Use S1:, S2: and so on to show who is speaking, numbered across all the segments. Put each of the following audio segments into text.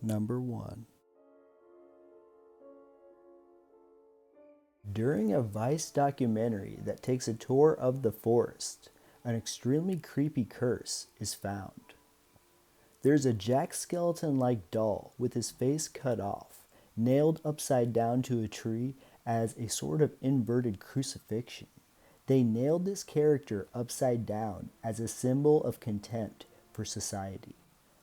S1: Number 1. During a Vice documentary that takes a tour of the forest, an extremely creepy curse is found. There's a jack skeleton-like doll with his face cut off, nailed upside down to a tree as a sort of inverted crucifixion. They nailed this character upside down as a symbol of contempt for society.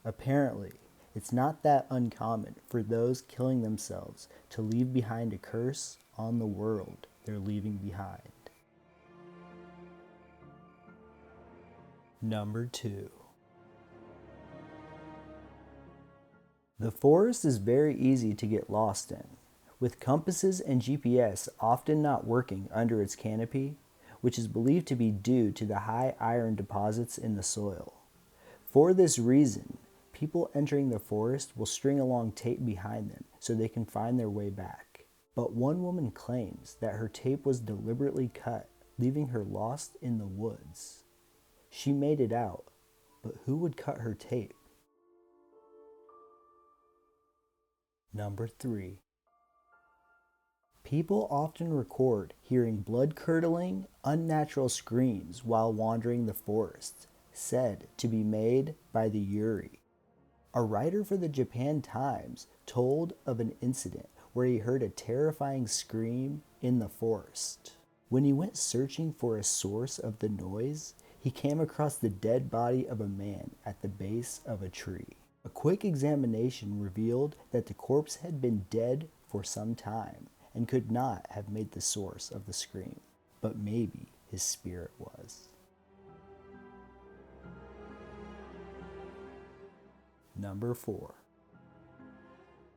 S1: Apparently, it's not that uncommon for those killing themselves to leave behind a curse on the world they're leaving behind. Number 2. The forest is very easy to get lost in, with compasses and GPS often not working under its canopy, which is believed to be due to the high iron deposits in the soil. For this reason, people entering the forest will string along tape behind them so they can find their way back. But one woman claims that her tape was deliberately cut, leaving her lost in the woods. She made it out, but who would cut her tape? Number 3. People often record hearing blood-curdling, unnatural screams while wandering the forest, said to be made by the Yuri. A writer for the Japan Times told of an incident where he heard a terrifying scream in the forest. When he went searching for a source of the noise, he came across the dead body of a man at the base of a tree. A quick examination revealed that the corpse had been dead for some time and could not have made the source of the scream, but maybe his spirit was. Number 4.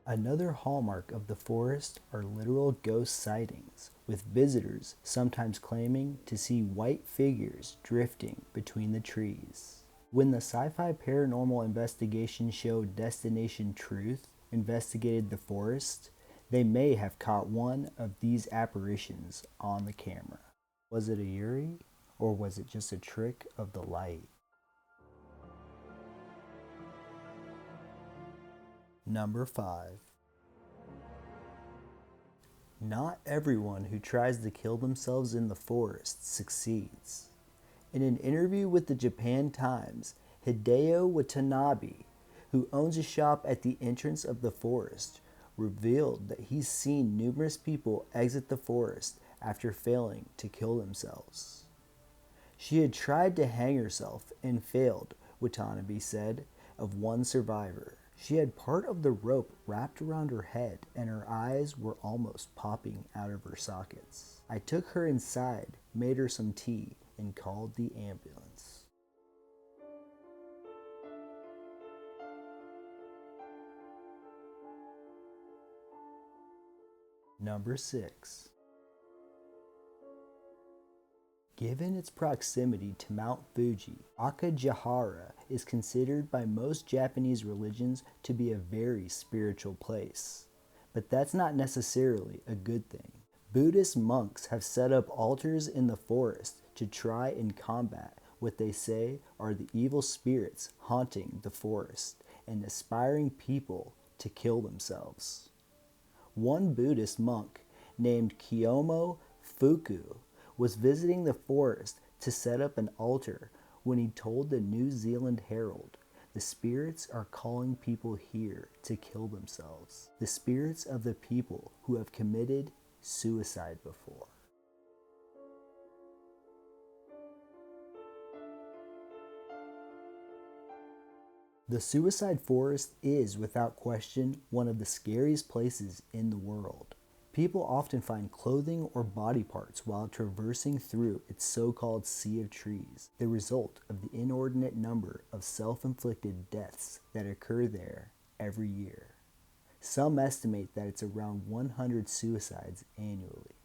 S1: Another hallmark of the forest are literal ghost sightings, with visitors sometimes claiming to see white figures drifting between the trees. When the sci-fi paranormal investigation show Destination Truth investigated the forest, they may have caught one of these apparitions on the camera. Was it a Yuri, or was it just a trick of the light? Number 5. Not everyone who tries to kill themselves in the forest succeeds. In an interview with the Japan Times, Hideo Watanabe, who owns a shop at the entrance of the forest, revealed that he's seen numerous people exit the forest after failing to kill themselves. She had tried to hang herself and failed, Watanabe said, of one survivor. She had part of the rope wrapped around her head and her eyes were almost popping out of her sockets. I took her inside, made her some tea, and called the ambulance. Number 6. Given its proximity to Mount Fuji, Aokigahara is considered by most Japanese religions to be a very spiritual place. But that's not necessarily a good thing. Buddhist monks have set up altars in the forest to try and combat what they say are the evil spirits haunting the forest and aspiring people to kill themselves. One Buddhist monk named Kiyomo Fuku was visiting the forest to set up an altar when he told the New Zealand Herald, "The spirits are calling people here to kill themselves. The spirits of the people who have committed suicide before." The suicide forest is, without question, one of the scariest places in the world. People often find clothing or body parts while traversing through its so-called sea of trees, the result of the inordinate number of self-inflicted deaths that occur there every year. Some estimate that it's around 100 suicides annually.